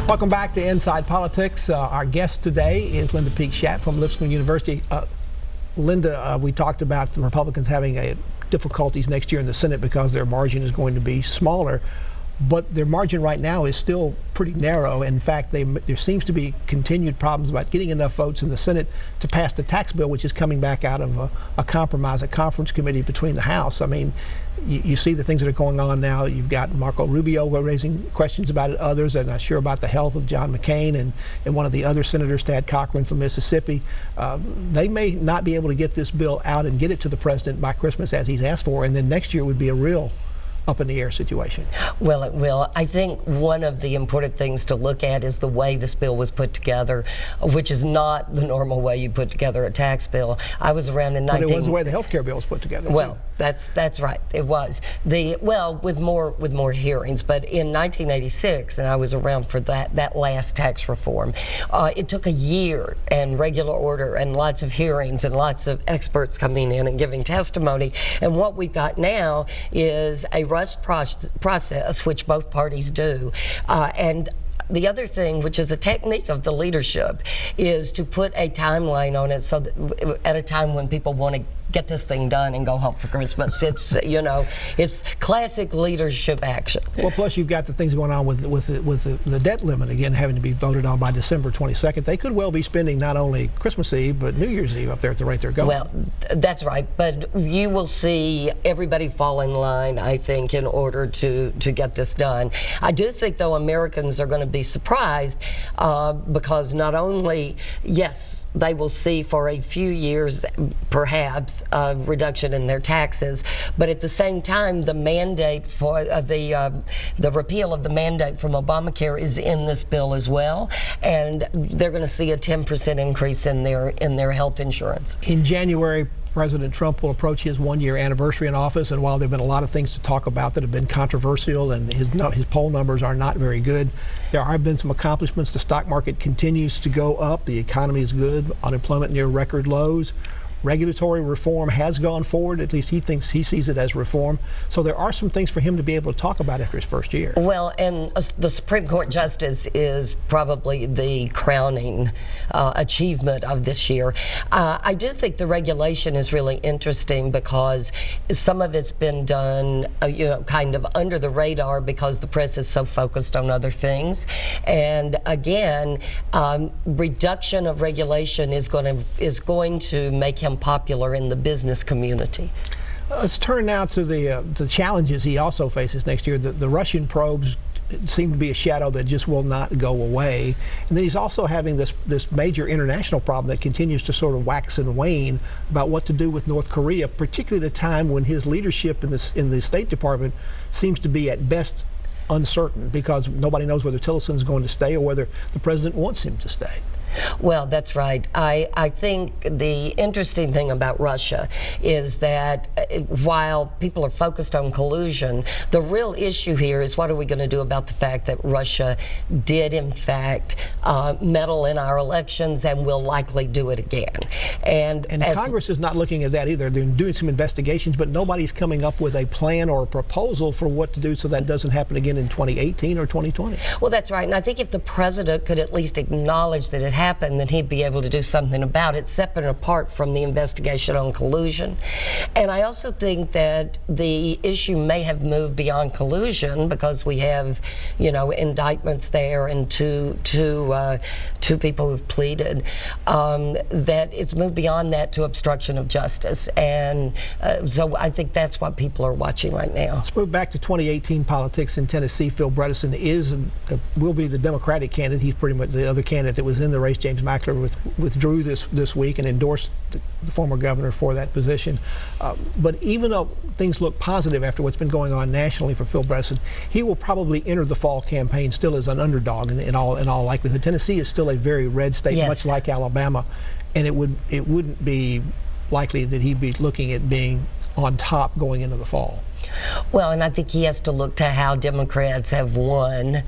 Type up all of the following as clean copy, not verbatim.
Welcome back to Inside Politics. Our guest today is Linda Peek Schacht from Lipscomb University. Linda, we talked about the Republicans having difficulties next year in the Senate because their margin is going to be smaller, but their margin right now is still pretty narrow. In fact, there seems to be continued problems about getting enough votes in the Senate to pass the tax bill, which is coming back out of a compromise, a conference committee between the House. I mean, you see the things that are going on now. You've got Marco Rubio raising questions about it, others are not sure about the health of John McCain, and one of the other senators, Tad Cochran from Mississippi. They may not be able to get this bill out and get it to the president by Christmas as he's asked for, and then next year would be a real up in the air situation. Well, it will. I think one of the important things to look at is the way this bill was put together, which is not the normal way you put together a tax bill. I was around in But it was the way the health care bill was put together. Well, that's right. It was with more hearings. But in 1986, and I was around for that last tax reform, it took a year and regular order and lots of hearings and lots of experts coming in and giving testimony. And what we've got now is a rushed process, which both parties do, and the other thing, which is a technique of the leadership, is to put a timeline on it so that at a time when people want to get this thing done and go home for Christmas. It's, you know, it's classic leadership action. Well, plus you've got the things going on with the debt limit again having to be voted on by December 22nd. They could well be spending not only Christmas Eve but New Year's Eve up there at the rate they're going. Well, that's right. But you will see everybody fall in line, I think, in order to get this done. I do think, though, Americans are going to be surprised because not only, yes, they will see for a few years perhaps a reduction in their taxes, but at the same time the mandate for the repeal of the mandate from Obamacare is in this bill as well, and they're going to see a 10% increase in their health insurance. In January, President Trump will approach his one-year anniversary in office, and while there have been a lot of things to talk about that have been controversial and his poll numbers are not very good, there have been some accomplishments. The stock market continues to go up. The economy is good. Unemployment near record lows. Regulatory reform has gone forward. At least he sees it as reform. So there are some things for him to be able to talk about after his first year. Well, and the Supreme Court justice is probably the crowning achievement of this year. I do think the regulation is really interesting because some of it's been done, you know, kind of under the radar because the press is so focused on other things. And again, reduction of regulation is going to make him popular in the business community. Let's turn now to the challenges he also faces next year. The Russian probes seem to be a shadow that just will not go away. And then he's also having this major international problem that continues to sort of wax and wane about what to do with North Korea, particularly at a time when his leadership in the State Department seems to be at best uncertain because nobody knows whether Tillerson is going to stay or whether the president wants him to stay. Well, that's right. I think the interesting thing about Russia is that while people are focused on collusion, the real issue here is what are we going to do about the fact that Russia did, in fact, meddle in our elections and will likely do it again. And Congress is not looking at that either. They're doing some investigations, but nobody's coming up with a plan or a proposal for what to do so that doesn't happen again in 2018 or 2020. Well, that's right. And I think if the president could at least acknowledge that it happened, then he'd be able to do something about it, separate and apart from the investigation on collusion. And I also think that the issue may have moved beyond collusion because we have, you know, indictments there and two people who've pleaded, that it's moved beyond that to obstruction of justice. And so I think that's what people are watching right now. Let's move back to 2018 politics in Tennessee. Phil Bredesen will be the Democratic candidate. He's pretty much the other candidate that was in the race. James Mackler withdrew this week and endorsed the former governor for that position. But even though things look positive after what's been going on nationally for Phil Bredesen, he will probably enter the fall campaign still as an underdog in all likelihood. Tennessee is still a very red state, yes, much like Alabama, and it wouldn't be likely that he'd be looking at being on top going into the fall. Well, and I think he has to look to how Democrats have won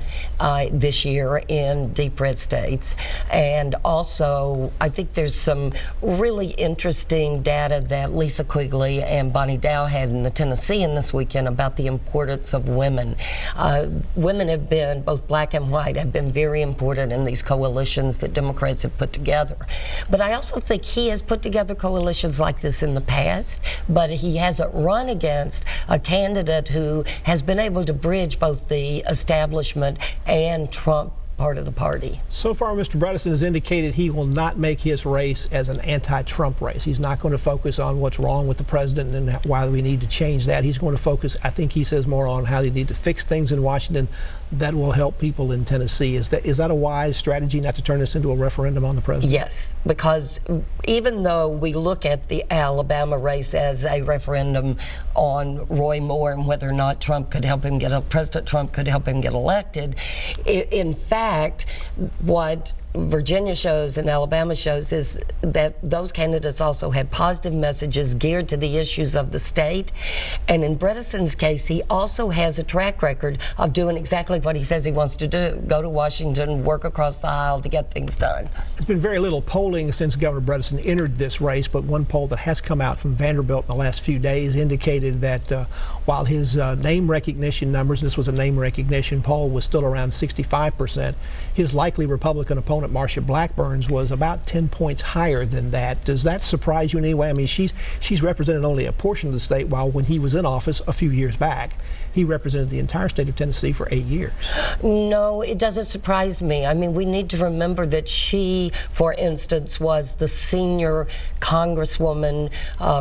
this year in deep red states. And also, I think there's some really interesting data that Lisa Quigley and Bonnie Dow had in the Tennessean this weekend about the importance of women. Women have been, both black and white, have been very important in these coalitions that Democrats have put together. But I also think he has put together coalitions like this in the past, but he hasn't run against a candidate who has been able to bridge both the establishment and Trump part of the party. So far, Mr. Bredesen has indicated he will not make his race as an anti-Trump race. He's not going to focus on what's wrong with the president and why we need to change that. He's going to focus, I think he says, more on how they need to fix things in Washington that will help people in Tennessee. Is that a wise strategy, not to turn this into a referendum on the president? Yes, because even though we look at the Alabama race as a referendum on Roy Moore and whether or not President Trump could help him get elected, in fact, what Virginia shows and Alabama shows is that those candidates also had positive messages geared to the issues of the state. And in Bredesen's case, he also has a track record of doing exactly what he says he wants to do: go to Washington, work across the aisle to get things done. There's been very little polling since Governor Bredesen entered this race, but one poll that has come out from Vanderbilt in the last few days indicated that while his name recognition numbers, and this was a name recognition poll, was still around 65%, his likely Republican opponent, Marsha Blackburn's, was about 10 points higher than that. Does that surprise you in any way? I mean, she's represented only a portion of the state, while when he was in office a few years back, he represented the entire state of Tennessee for 8 years. No, it doesn't surprise me. I mean, we need to remember that she, for instance, was the senior congresswoman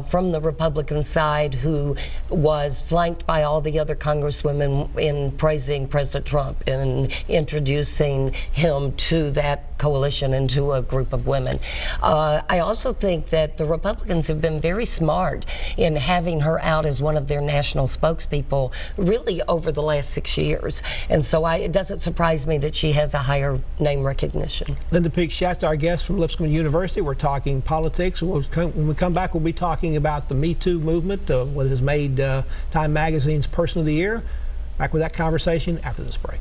from the Republican side who was flanked by all the other congresswomen in praising President Trump and introducing him to that coalition and to a group of women. I also think that the Republicans have been very smart in having her out as one of their national spokespeople really over the last 6 years. And so it doesn't surprise me that she has a higher name recognition. Linda Peek Schacht, our guest from Lipscomb University. We're talking politics. When we come back, we'll be talking about the Me Too movement, what has made Time Magazine's Person of the Year. Back with that conversation after this break.